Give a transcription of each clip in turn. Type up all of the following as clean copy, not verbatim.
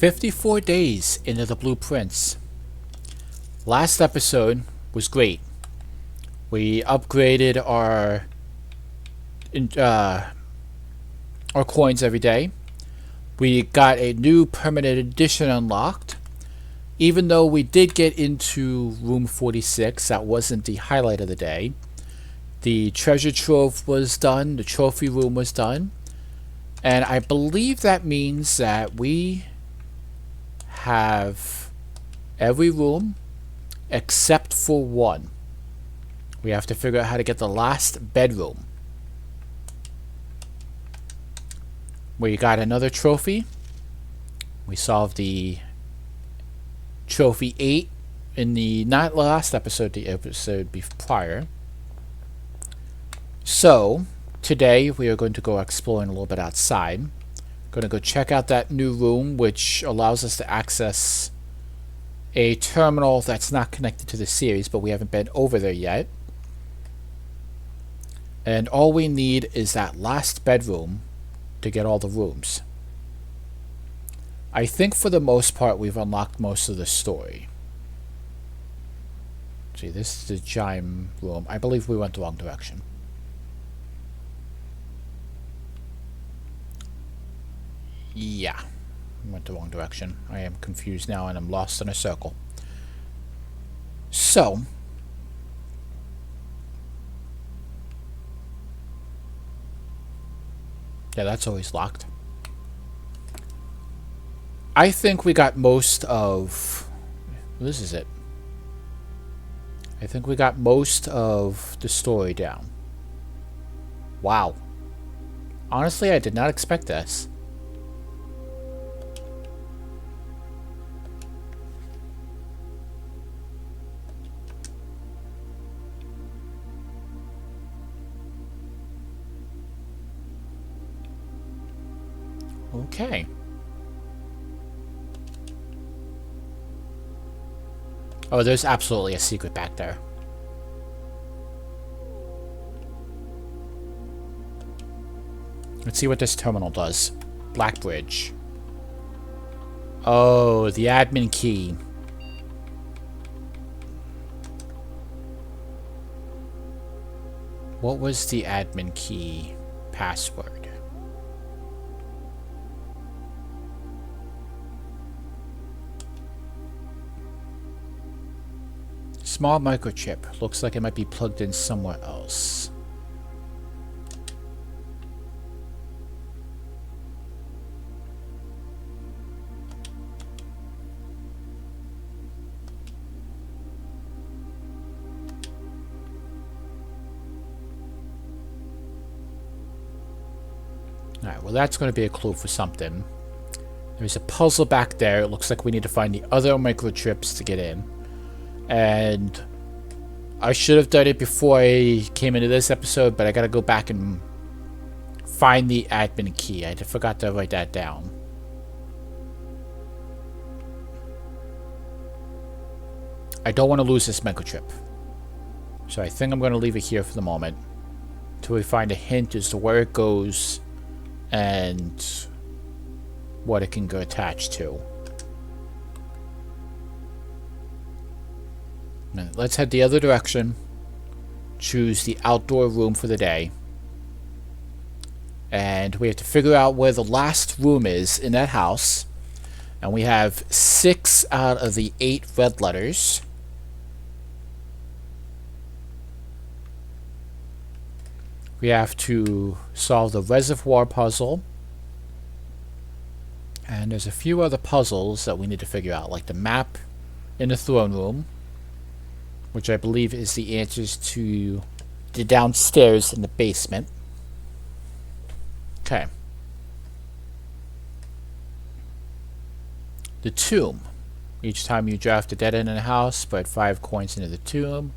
54 days into the blueprints. Last episode was great. We upgraded our coins every day. We got a new permanent edition unlocked. Even though we did get into room 46, that wasn't the highlight of the day. The treasure trove was done, the trophy room was done, and I believe that means that we have every room except for one. We have to figure out how to get the last bedroom. We got another trophy. We solved the trophy 8 in the not last episode, the episode prior. So today we are going to go exploring a little bit outside. Going to go check out that new room, which allows us to access a terminal that's not connected to the series, but we haven't been over there yet. And all we need is that last bedroom to get all the rooms. I think for the most part we've unlocked most of the story. See, this is the gym room. I believe we went the wrong direction. Yeah, we went the wrong direction. I am confused now and I'm lost in a circle. So, yeah, that's always locked. I think we got most of... This is it. I think we got most of the story down. Wow. Honestly, I did not expect this. Okay. Oh, there's absolutely a secret back there. Let's see what this terminal does. Black Bridge. Oh, the admin key. What was the admin key password? Small microchip. Looks like it might be plugged in somewhere else. Alright, well that's going to be a clue for something. There's a puzzle back there. It looks like we need to find the other microchips to get in. And I should have done it before I came into this episode, but I gotta go back and find the admin key. I forgot to write that down. I don't want to lose this microchip. So I think I'm going to leave it here for the moment until we find a hint as to where it goes and what it can go attached to. Let's head the other direction. Choose the outdoor room for the day. And we have to figure out where the last room is in that house. And we have 6 out of the 8 red letters. We have to solve the reservoir puzzle. And there's a few other puzzles that we need to figure out, like the map in the throne room, which I believe is the answers to the downstairs in the basement. Okay. The tomb. Each time you draft a dead end in a house, spread 5 coins into the tomb,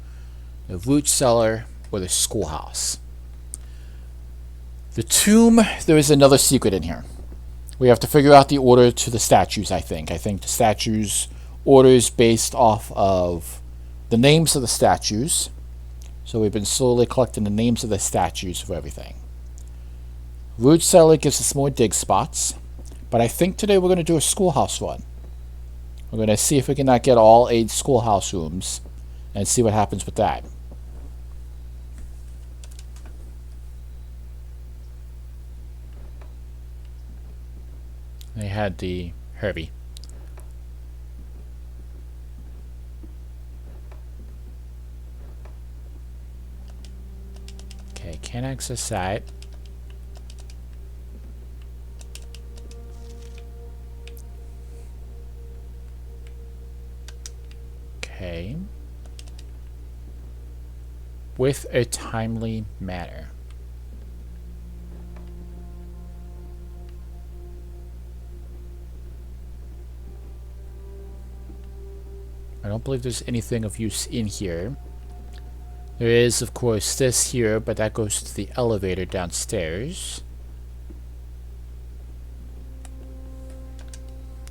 the root cellar, or the schoolhouse. The tomb, there is another secret in here. We have to figure out the order to the statues, I think. I think the statues' order is based off of the names of the statues. So we've been slowly collecting the names of the statues for everything. Root cellar gives us more dig spots. But I think today we're going to do a schoolhouse run. We're going to see if we can not get all 8 schoolhouse rooms and see what happens with that. They had the Herbie. Okay, can't access that. Okay. With a timely manner. I don't believe there's anything of use in here. There is, of course, this here, but that goes to the elevator downstairs.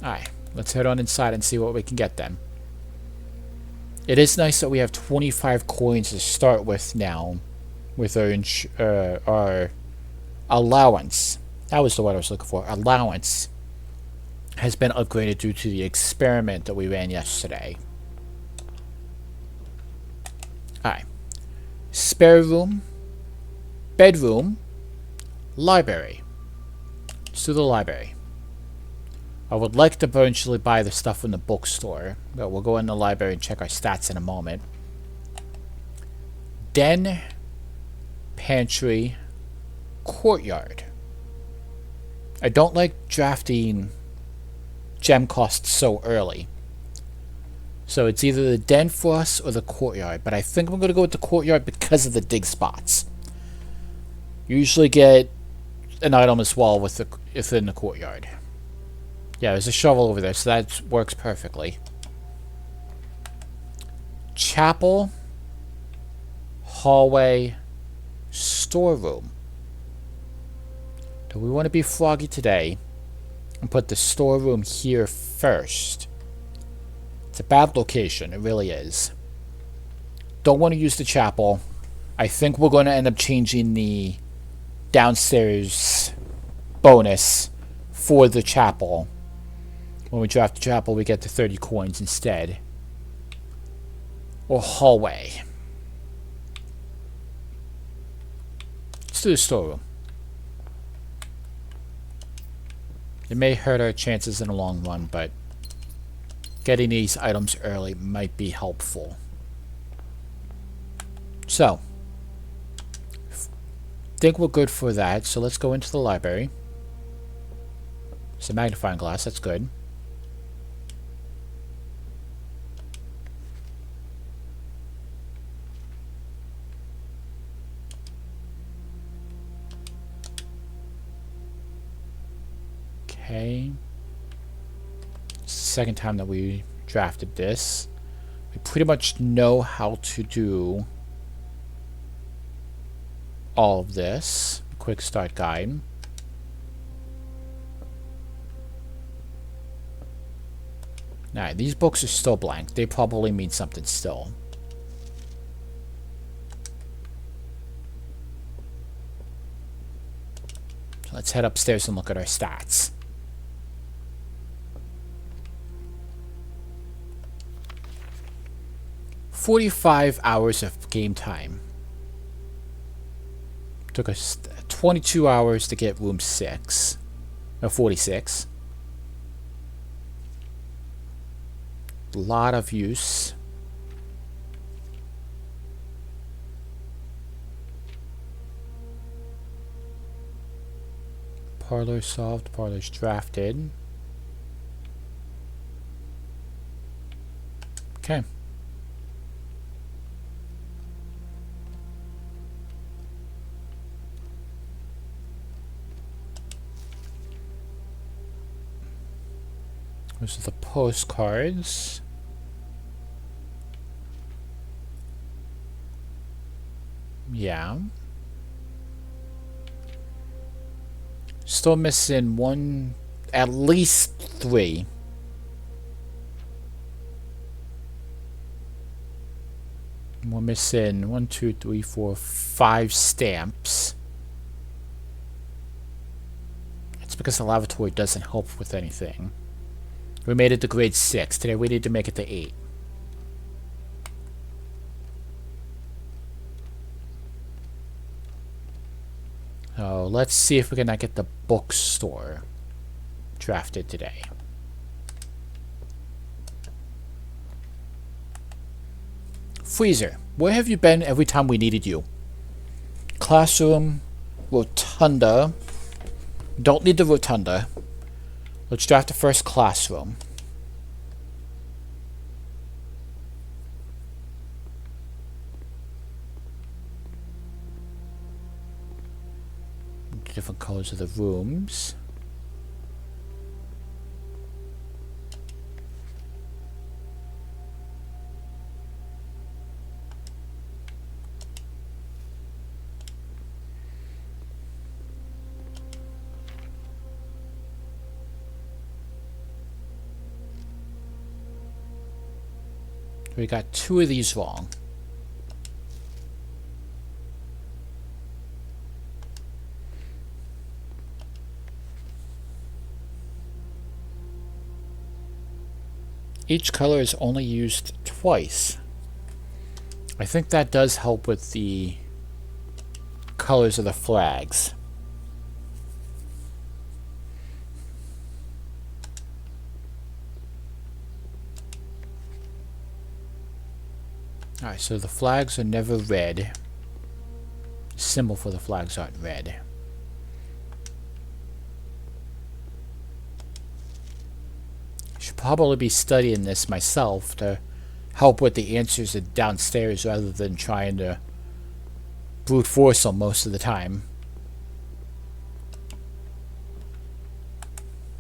Alright, let's head on inside and see what we can get then. It is nice that we have 25 coins to start with now, with our allowance. That was the word I was looking for. Allowance has been upgraded due to the experiment that we ran yesterday. Alright. Spare room, bedroom, library. Let's do the library. I would like to eventually buy the stuff from the bookstore, but we'll go in the library and check our stats in a moment. Den, pantry, courtyard. I don't like drafting gem costs so early. So it's either the den for us or the courtyard, but I think I'm going to go with the courtyard because of the dig spots. You usually get an item as well within the courtyard. Yeah, there's a shovel over there, so that works perfectly. Chapel, hallway, storeroom. Do we want to be froggy today and put the storeroom here first? It's a bad location, it really is. Don't want to use the chapel. I think we're going to end up changing the downstairs bonus for the chapel. When we draft the chapel, we get the 30 coins instead. Or hallway. Let's do the storeroom. It may hurt our chances in the long run, but getting these items early might be helpful. So, think we're good for that, so let's go into the library. It's a magnifying glass, that's good. Okay. It's the second time that we drafted this. We pretty much know how to do all of this. Quick start guide. Now, these books are still blank. They probably mean something still. So let's head upstairs and look at our stats. "45 hours of game time. Took us 22 hours to get room 6. Or 46. A lot of use. Parlor solved, parlor's drafted. Okay. Those are the postcards. Yeah. Still missing one, at least 3. We're missing 1, 2, 3, 4, 5 stamps. because the lavatory doesn't help with anything. We made it to grade 6. Today we need to make it to 8. So let's see if we can get the bookstore drafted today. Freezer, where have you been every time we needed you? Classroom, rotunda. Don't need the rotunda. Let's draft the first classroom. Different colors of the rooms. We got 2 of these wrong. Each color is only used twice. I think that does help with the colors of the flags. Alright, so the flags are never red. The symbol for the flags aren't red. Should probably be studying this myself to help with the answers downstairs rather than trying to brute force them most of the time.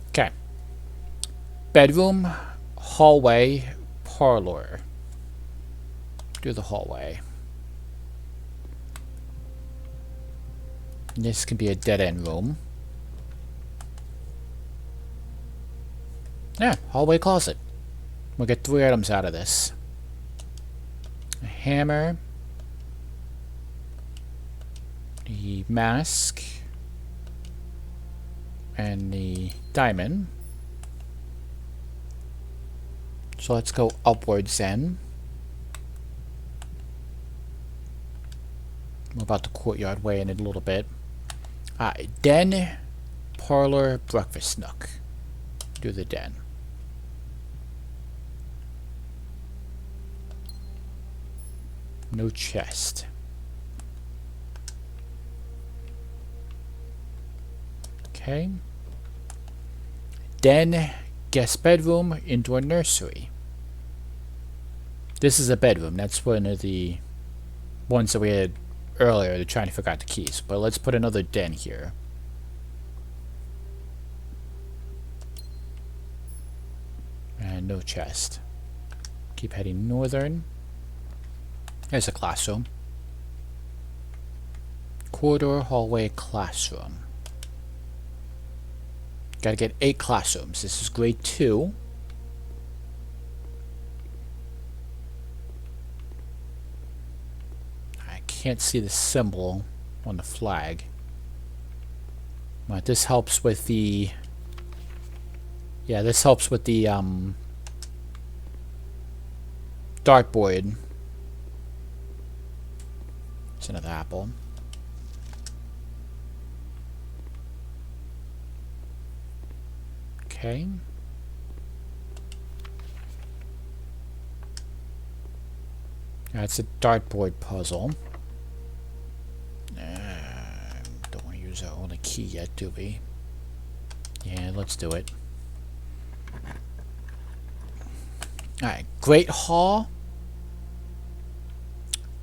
Okay. Bedroom, hallway, parlor. Do the hallway. And this can be a dead-end room. Yeah, hallway closet. We'll get 3 items out of this. A hammer. The mask. And the diamond. So let's go upwards then. More about the courtyard way in a little bit. Den, parlor, breakfast nook. Do the den. No chest. Okay. Den, guest bedroom, indoor nursery. This is a bedroom. That's one of the ones that we had earlier. They're trying to figure out the keys. But let's put another den here. And no chest. Keep heading northern. There's a classroom. Corridor, hallway, classroom. Gotta get 8 classrooms. This is grade 2. I can't see the symbol on the flag. But this helps with the... Yeah, this helps with the dartboard. It's another apple. Okay. That's a dartboard puzzle. Don't want to use our only key yet, do we? Yeah, let's do it. Alright, Great Hall,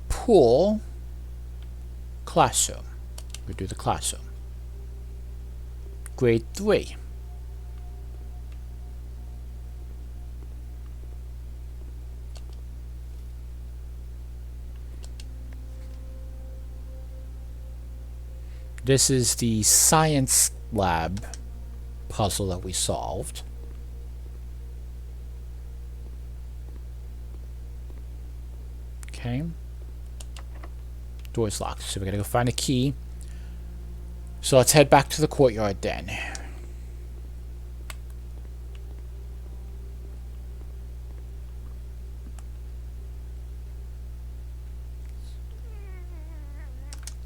pool, classroom. We'll do the classroom. Grade 3. This is the science lab puzzle that we solved. Okay. Door's locked, so we gotta go find a key. So let's head back to the courtyard then.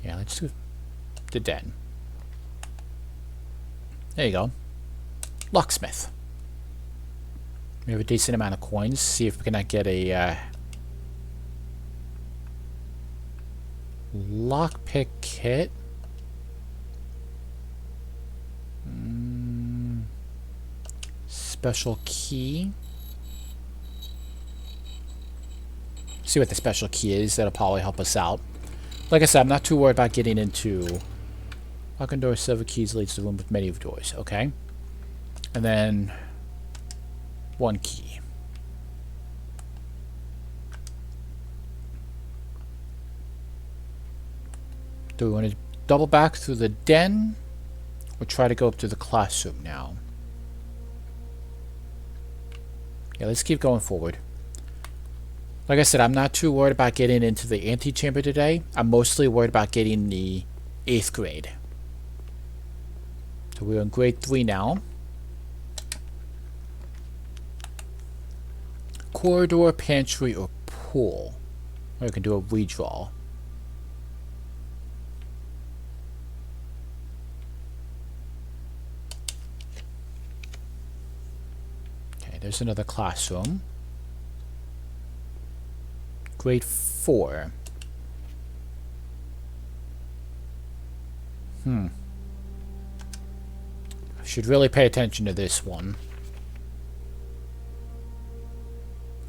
Yeah, let's do the den. There you go. Locksmith. We have a decent amount of coins. See if we can get a lockpick kit. Special key. See what the special key is. That'll probably help us out. Like I said, I'm not too worried about getting into lock and door, several keys leads to the room with many doors. Okay. And then one key. Do we want to double back through the den or try to go up to the classroom now? Yeah, let's keep going forward. Like I said, I'm not too worried about getting into the antechamber today. I'm mostly worried about getting the 8th grade. So we're in grade 3 now. Corridor, pantry, or pool. Or we can do a redraw. Okay, there's another classroom. Grade 4. I should really pay attention to this one.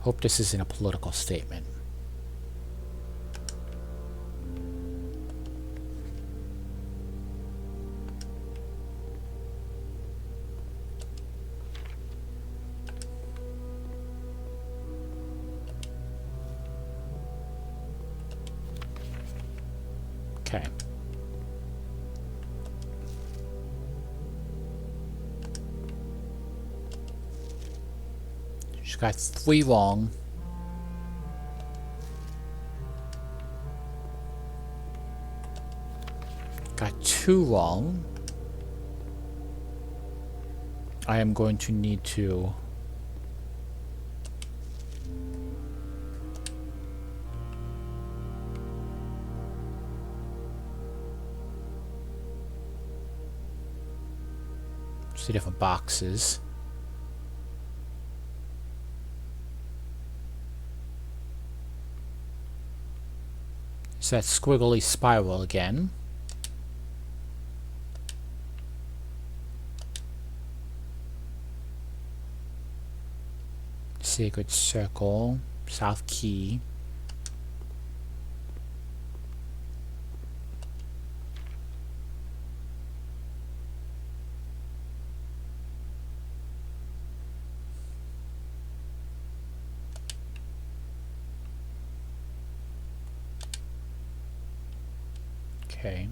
Hope this isn't a political statement. Okay. She's got 3 wrong. Got 2 wrong. I am going to need to see different boxes. It's that squiggly spiral again. Sacred circle, south key. Okay.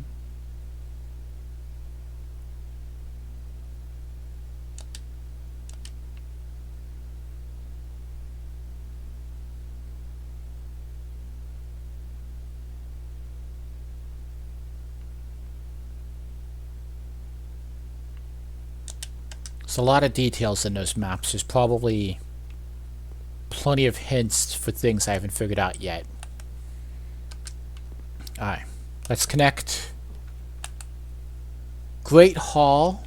There's a lot of details in those maps. There's probably plenty of hints for things I haven't figured out yet. Alright. Let's connect Great Hall,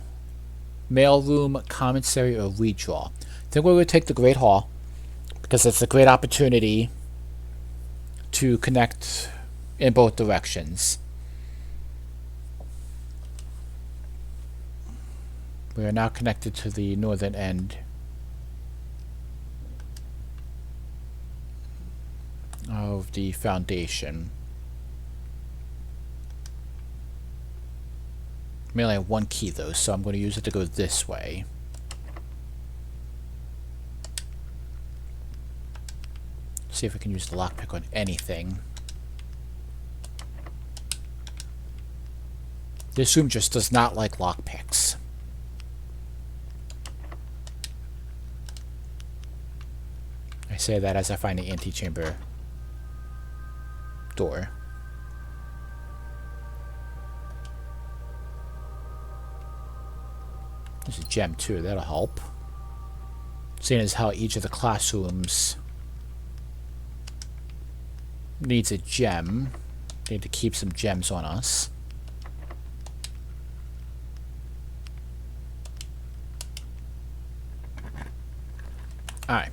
Mailroom, Commissary, or Redraw. I think we're going to take the Great Hall because it's a great opportunity to connect in both directions. We are now connected to the northern end of the foundation. We only have 1 key though, so I'm going to use it to go this way. See if we can use the lockpick on anything. This room just does not like lockpicks. I say that as I find the antechamber door. There's a gem too, that'll help. Seeing as how each of the classrooms needs a gem. Need to keep some gems on us. Alright.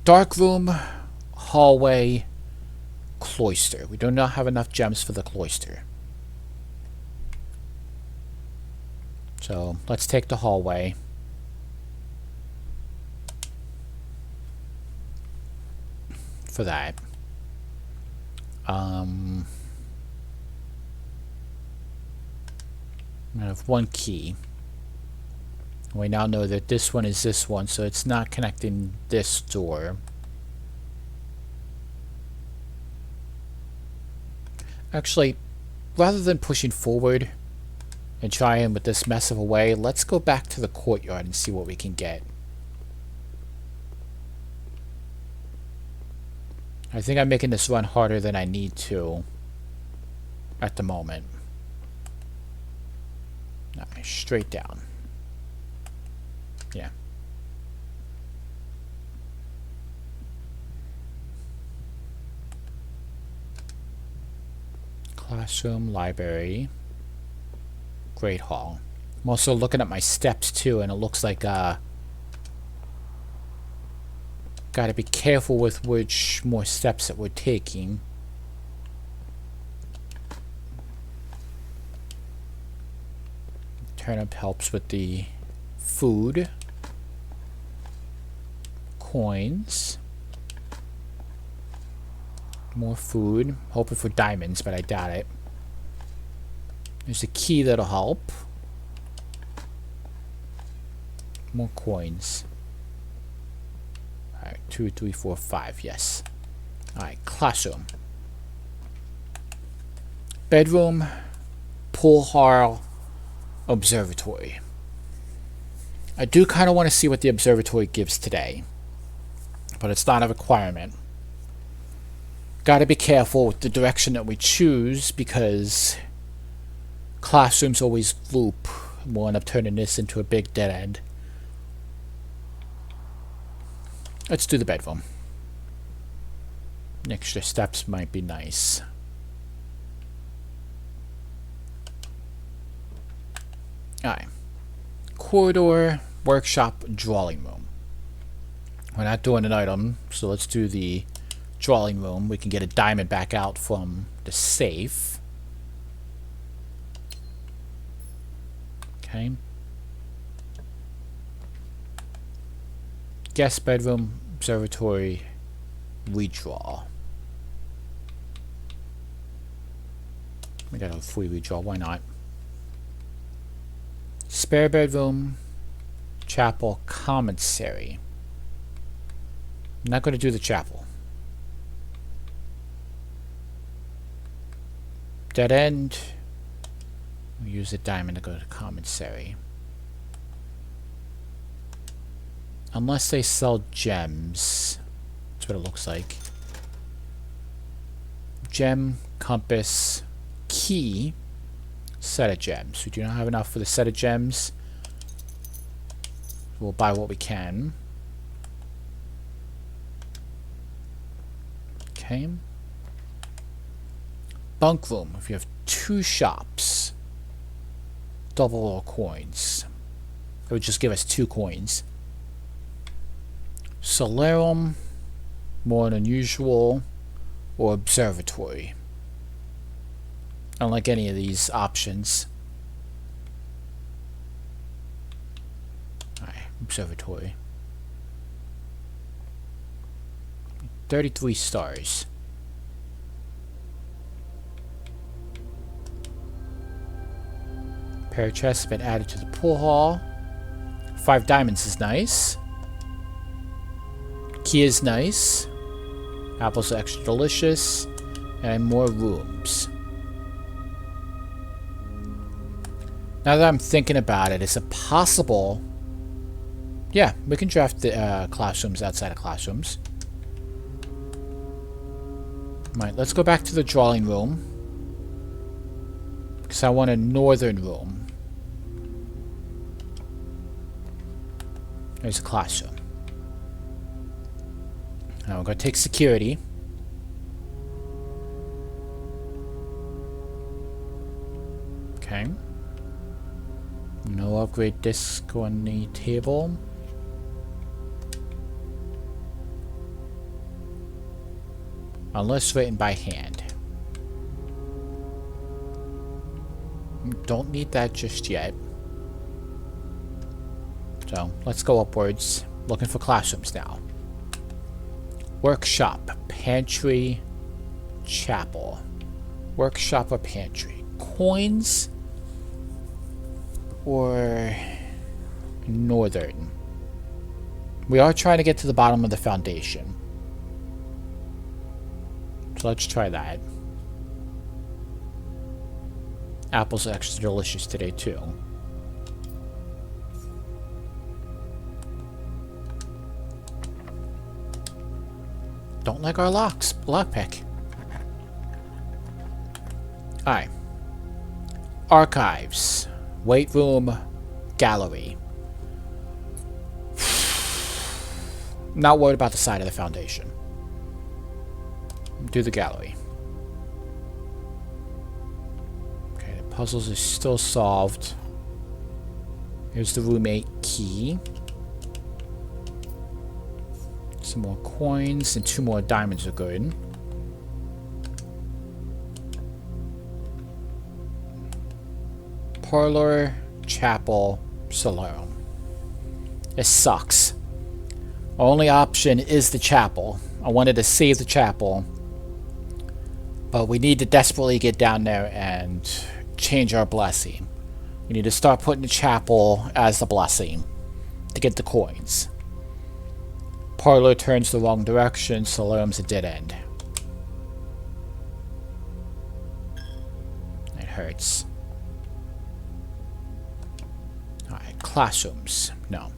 Dark room, hallway, cloister. We do not have enough gems for the cloister. So let's take the hallway. For that. I have one key. We now know that this one is this one, so it's not connecting this door. Actually, rather than pushing forward and trying with this mess of a way, let's go back to the courtyard and see what we can get. I think I'm making this run harder than I need to at the moment. Alright, straight down. Yeah. Classroom, library, Great Hall. I'm also looking at my steps too, and it looks like gotta be careful with which more steps that we're taking. Turnip helps with the food. Coins. More food. Hoping for diamonds, but I doubt it. There's a key that'll help. More coins. Alright, 2, 3, 4, 5, yes. Alright, classroom. Bedroom, pool hall, observatory. I do kind of want to see what the observatory gives today, but it's not a requirement. Gotta be careful with the direction that we choose, because classrooms always loop. We'll end up turning this into a big dead end. Let's do the bedroom. Extra steps might be nice. Alright. Corridor, workshop, drawing room. We're not doing an item, so let's do the drawing room. We can get a diamond back out from the safe. Okay. Guest bedroom, observatory, redraw. We got a free redraw, why not? Spare bedroom, chapel, commissary. I'm not going to do the chapel. Dead end. We'll use the diamond to go to commissary. Unless they sell gems. That's what it looks like. Gem, compass, key, set of gems. We do not have enough for the set of gems. We'll buy what we can. Okay. Bunk room. If you have 2 shops, double all coins. It would just give us 2 coins. Solarium, more than usual, or observatory. I don't like any of these options. Alright, observatory. 33 stars. Pair of chests have been added to the pool hall. 5 diamonds is nice. Key is nice. Apples are extra delicious. And more rooms. Now that I'm thinking about it, is it possible... Yeah, we can draft the classrooms outside of classrooms. Right, let's go back to the drawing room. Because I want a northern room. There's a classroom. Now we're going to take security. Okay. No upgrade disc on the table. Unless written by hand. Don't need that just yet. So, let's go upwards. Looking for classrooms now. Workshop, pantry, chapel. Workshop or pantry. Coins or northern. We are trying to get to the bottom of the foundation. So let's try that. Apples are extra delicious today too. Don't like our lockpick. Alright. Archives. Weight room. Gallery. Not worried about the side of the foundation. Do the gallery. Okay, the puzzles are still solved. Here's the roommate key. Some more coins and 2 more diamonds are good. Parlor, chapel, saloon. This sucks. Our only option is the chapel. I wanted to save the chapel, but we need to desperately get down there and change our blessing. We need to start putting the chapel as the blessing to get the coins. Parlor turns the wrong direction, saloon's a dead end. It hurts. Alright, classrooms. No.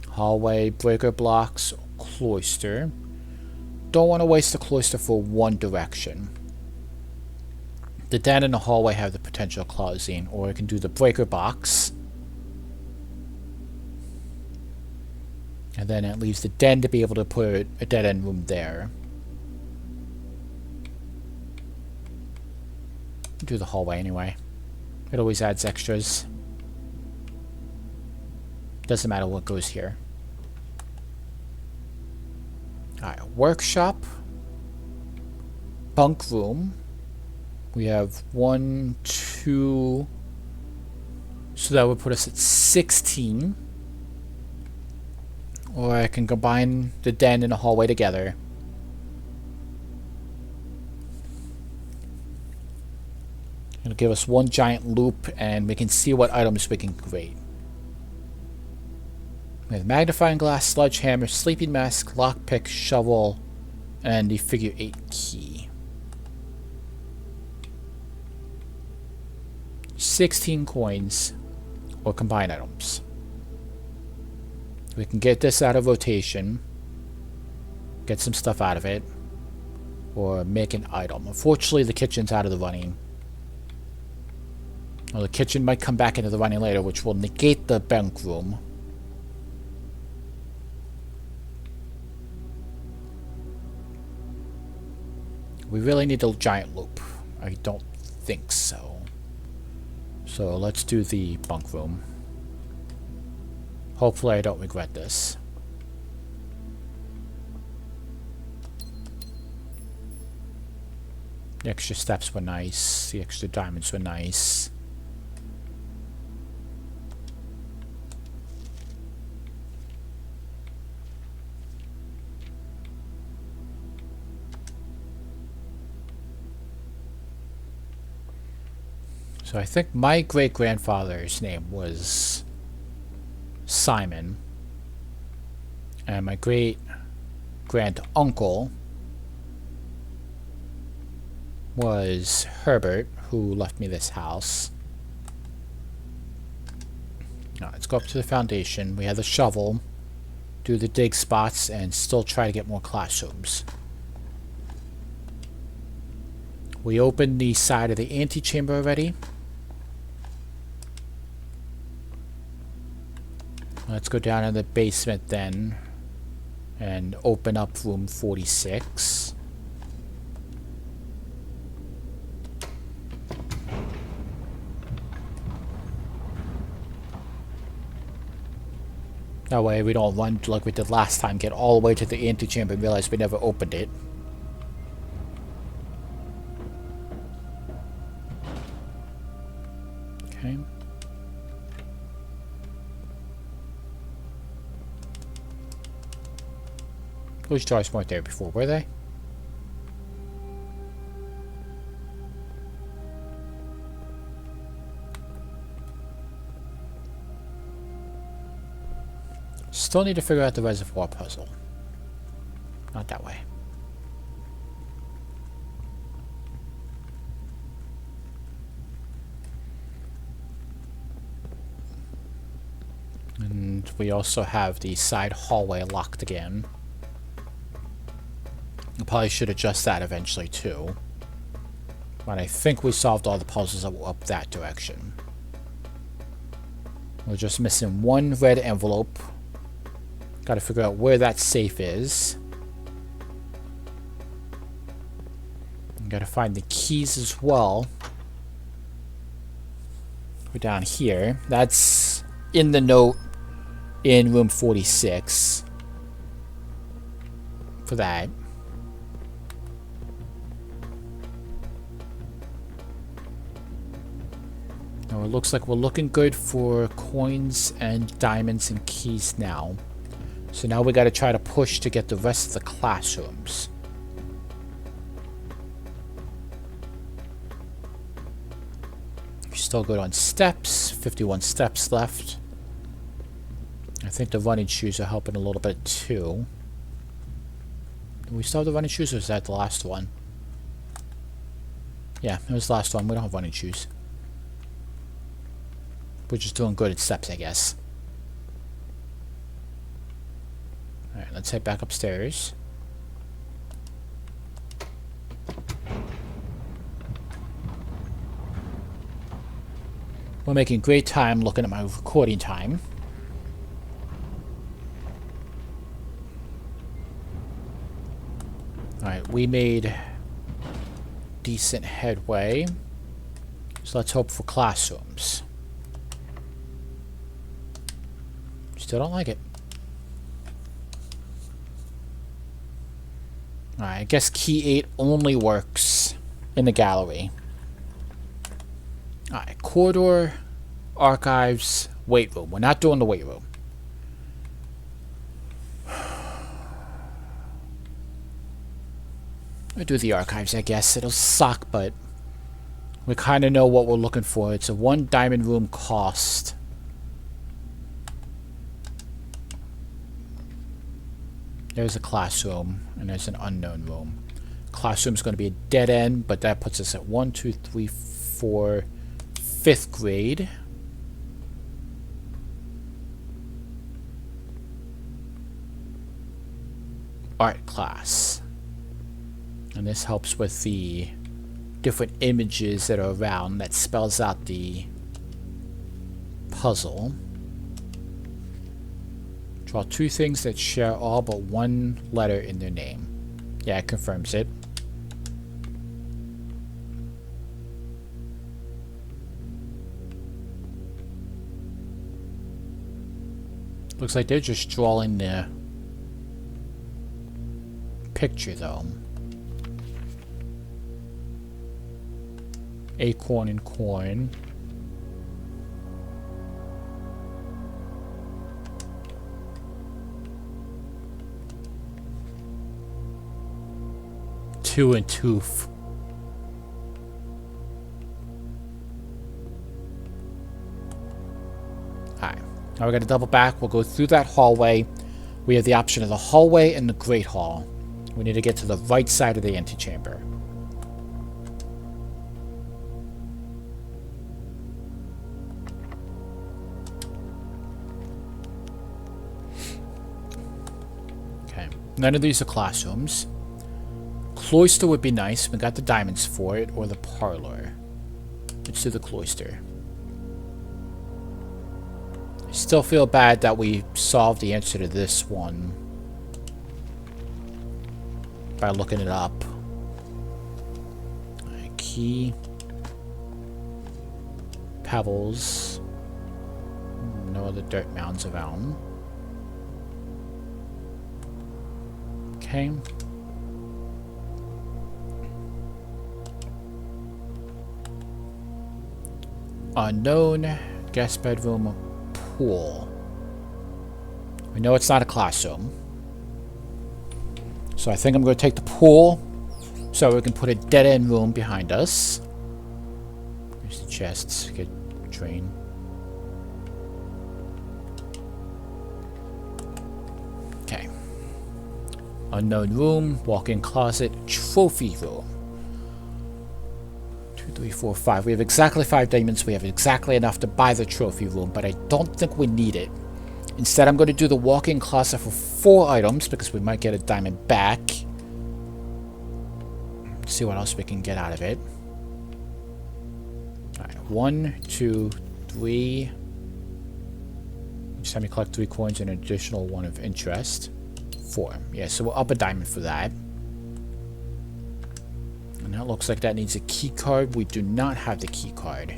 Hallway, breaker blocks, cloister. Don't want to waste the cloister for one direction. The den and the hallway have the potential of closing, or I can do the breaker box. And then it leaves the den to be able to put a dead end room there. Do the hallway anyway. It always adds extras. Doesn't matter what goes here. Alright, workshop. Bunk room. We have 1, 2. So that would put us at 16. Or I can combine the den and the hallway together. It'll give us one giant loop and we can see what items we can create. We have magnifying glass, sledgehammer, sleeping mask, lockpick, shovel, and the figure 8 key. 16 coins or combine items. We can get this out of rotation, get some stuff out of it, or make an item. Unfortunately, the kitchen's out of the running. Well, the kitchen might come back into the running later, which will negate the bunk room. We really need a giant loop. I don't think so. So let's do the bunk room. Hopefully I don't regret this. The extra steps were nice. The extra diamonds were nice. So I think my great-grandfather's name was Simon, and my great-grand-uncle was Herbert, who left me this house. Now, let's go up to the foundation. We have the shovel, do the dig spots, and still try to get more classrooms. We opened the side of the antechamber already. Let's go down in the basement then and open up room 46. That way we don't run like we did last time, get all the way to the antechamber and realize we never opened it. Okay. Those jars weren't there before, were they? Still need to figure out the reservoir puzzle. Not that way. And we also have the side hallway locked again. I probably should adjust that eventually too. But I think we solved all the puzzles that were up that direction. We're just missing one red envelope. Gotta figure out where that safe is. Gotta find the keys as well. We're down here. That's in the note in room 46. For that. Now it looks like we're looking good for coins and diamonds and keys now. So now we gotta try to push to get the rest of the classrooms. We're still good on steps. 51 steps left. I think the running shoes are helping a little bit too. Do we still have the running shoes or is that the last one? Yeah, it was the last one. We don't have running shoes. We're just doing good at steps, I guess. Alright, let's head back upstairs. We're making great time looking at my recording time. Alright, we made decent headway. So let's hope for classrooms. Still don't like it. Alright, I guess key 8 only works in the gallery. Alright, corridor, archives, weight room. We're not doing the weight room. We'll do the archives, I guess. It'll suck, but we kind of know what we're looking for. It's a 1 diamond room cost. There's a classroom, and there's an unknown room. Classroom's going to be a dead end, but that puts us at 1, 2, 3, 4, 5th grade. Art class. And this helps with the different images that are around that spells out the puzzle. Draw 2 things that share all but 1 letter in their name. Yeah, it confirms it. Looks like they're just drawing the picture though. Acorn and corn. Two and tooth. Alright. Now we're going to double back. We'll go through that hallway. We have the option of the hallway and the Great Hall. We need to get to the right side of the antechamber. Okay. None of these are classrooms. Cloister would be nice. We got the diamonds for it, or the parlor. Let's do the cloister. I still feel bad that we solved the answer to this one by looking it up. Right, key. Pebbles. No other dirt mounds around. Okay. Unknown, guest bedroom, pool. We know it's not a classroom. So I think I'm going to take the pool so we can put a dead-end room behind us. Here's the chests. Get drain. Okay. Unknown room, walk-in closet, trophy room. 2, 3, 4, 5. We have exactly 5 diamonds. We have exactly enough to buy the trophy room, but I don't think we need it. Instead, I'm going to do the walk-in closet for 4 items because we might get a diamond back. See what else we can get out of it. Alright, 1, 2, 3. Each time you collect 3 coins, an additional 1 of interest. 4. Yeah, so we're up a diamond for that. And that looks like that needs a key card. We do not have the key card.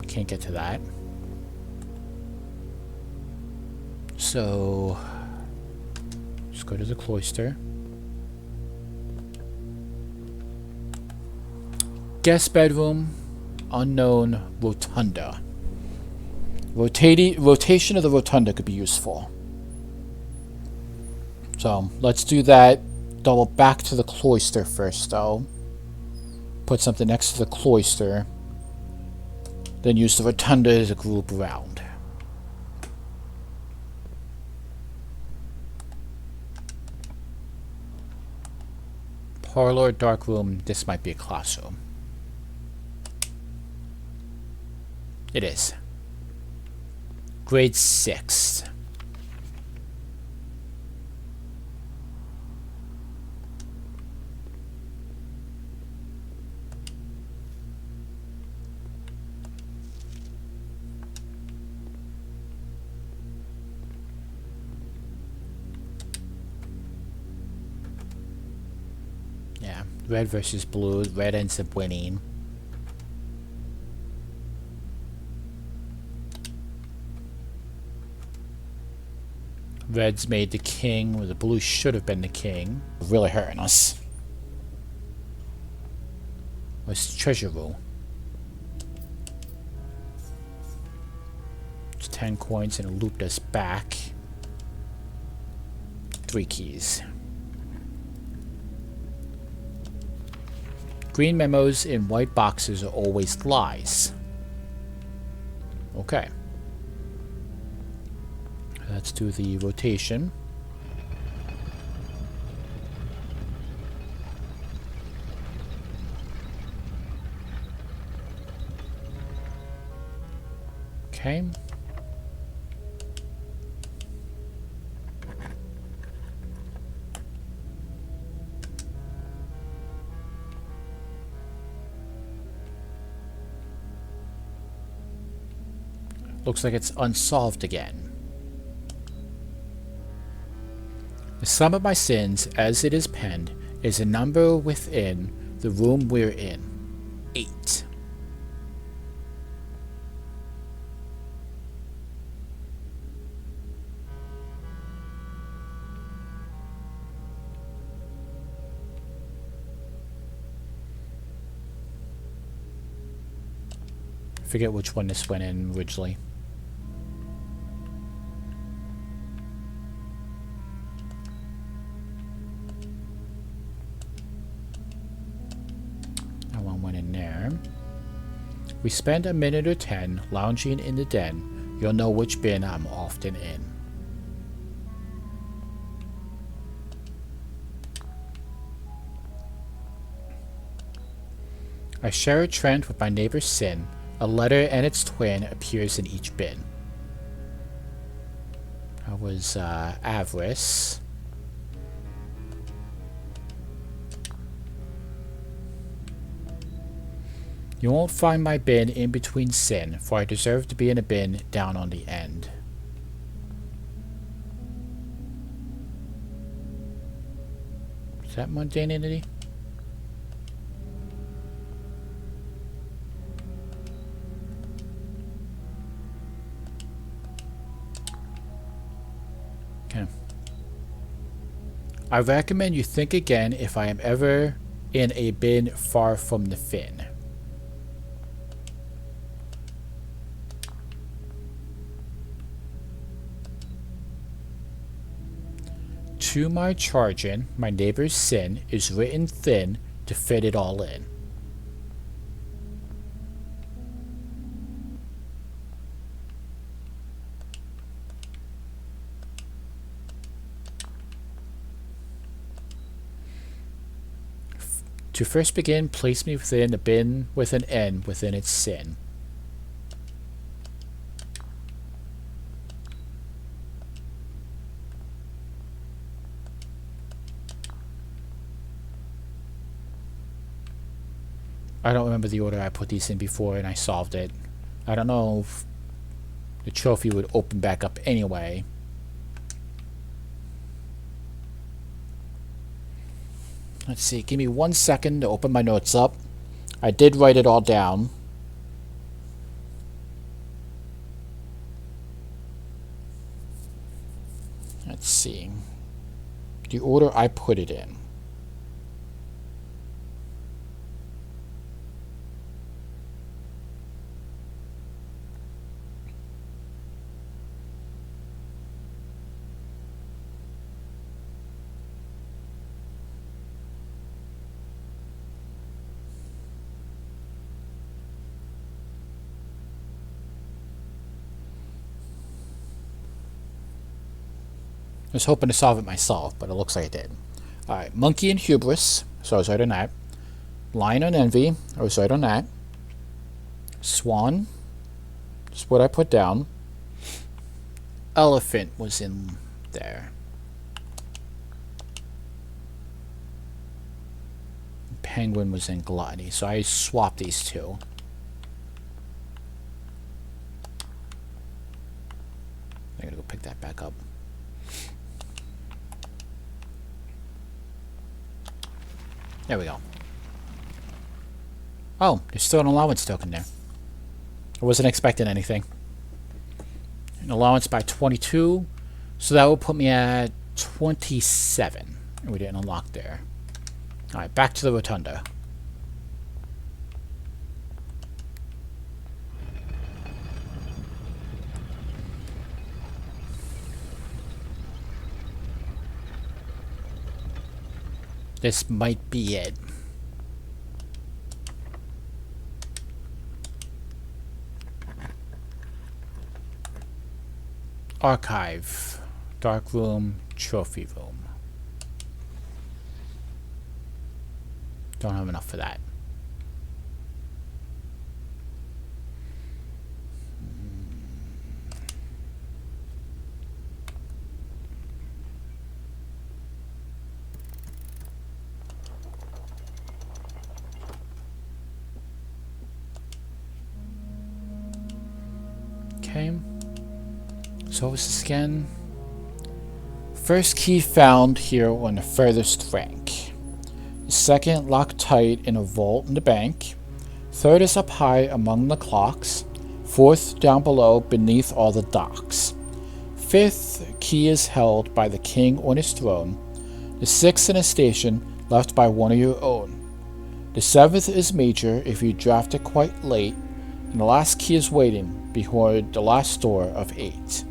We can't get to that. So, let's go to the cloister. Guest bedroom, unknown, rotunda. Rotation of the rotunda could be useful. So, let's do that. Double back to the cloister first, though. Put something next to the cloister. Then use the rotunda as a group around. Parlor, dark room. This might be a classroom. It is. Grade 6. Yeah, red versus blue. Red ends up winning. Red's made the king, where the blue should have been the king. Really hurting us. What's the treasure room? It's 10 coins and it looped us back. 3 keys. Green memos in white boxes are always lies. Okay. Let's do the rotation. Okay. Looks like it's unsolved again. The sum of my sins, as it is penned, is a number within the room we're in. 8. I forget which one this went in originally. We spend a minute or 10 lounging in the den. You'll know which bin I'm often in. I share a trend with my neighbor Sin. A letter and its twin appears in each bin. That was avarice. You won't find my bin in between sin, for I deserve to be in a bin down on the end. Is that mundanity? Okay. I recommend you think again if I am ever in a bin far from the fin. To my charging, my neighbor's sin is written thin to fit it all in. To first begin, place me within the bin with an N within its sin. I don't remember the order I put these in before and I solved it. I don't know if the trophy would open back up anyway. Let's see, give me 1 second to open my notes up. I did write it all down. Let's see. The order I put it in. I was hoping to solve it myself, but it looks like I did. Alright, monkey and hubris, so I was right on that. Lion and envy, I was right on that. Swan, that's what I put down. Elephant was in there. Penguin was in gluttony, so I swapped these two. I gotta go pick that back up. There we go. Oh, there's still an allowance token there. I wasn't expecting anything. An allowance by 22, so that will put me at 27. And we didn't unlock there. Alright, back to the rotunda. This might be it. Archive. Dark room. Trophy room. Don't have enough for that. Okay. So what was this again? First key found here on the furthest rank. Second, locked tight in a vault in the bank. Third is up high among the clocks. Fourth, down below beneath all the docks. Fifth, key is held by the king on his throne. The sixth in a station left by one of your own. The seventh is major if you draft it quite late. And the last key is waiting behind the last door of 8.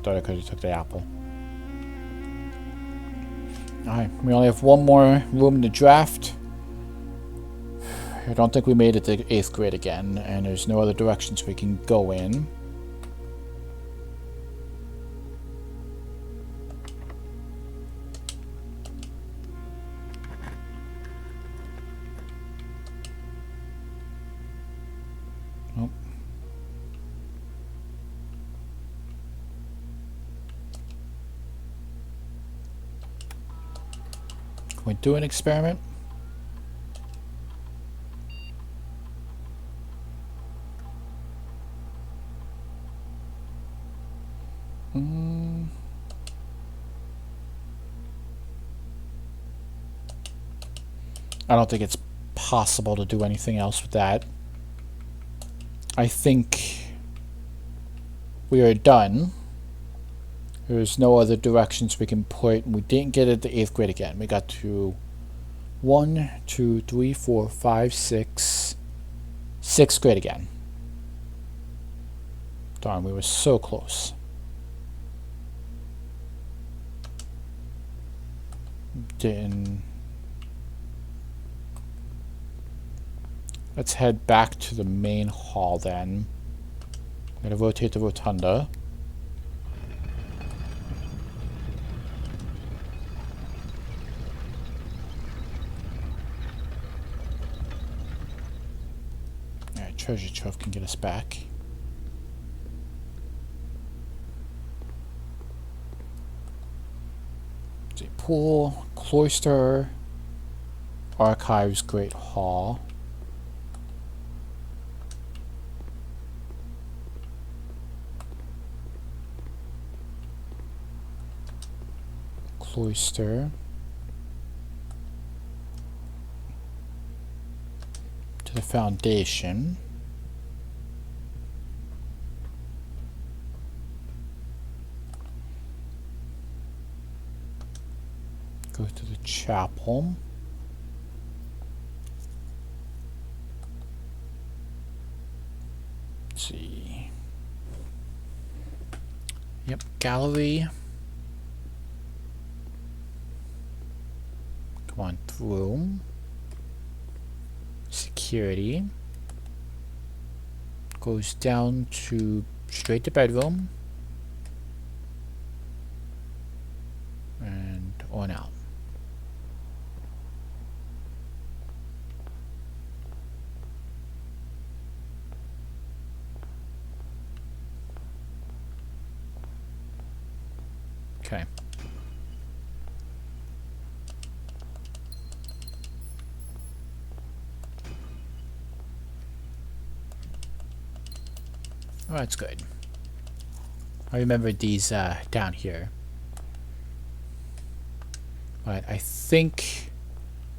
Thought I could have took the apple. Alright, we only have one more room to draft. I don't think we made it to 8th grade again, and there's no other directions we can go in. Nope. Can we do an experiment? I don't think it's possible to do anything else with that. I think we are done. There's no other directions we can put. We didn't get it the 8th grade again. We got to 1, 2, 3, 4, 5, 6. 6th grade again. Darn, we were so close. Didn't. Let's head back to the main hall then. I'm gonna rotate the rotunda. Alright, treasure trove can get us back. There's a pool, cloister, archives, great hall. Cloister. To the foundation. Go to the chapel. Let's see. Yep, gallery. Come on through. Security. Goes down to straight to bedroom. And on out. Okay. Oh, that's good. I remember these down here. But I think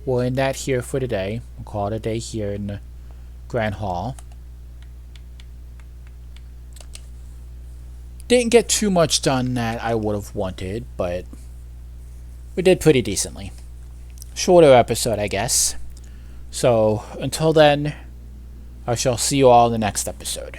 we'll end that here for today. We'll call it a day here in the Grand Hall. Didn't get too much done that I would have wanted, but we did pretty decently. Shorter episode, I guess. So, until then, I shall see you all in the next episode.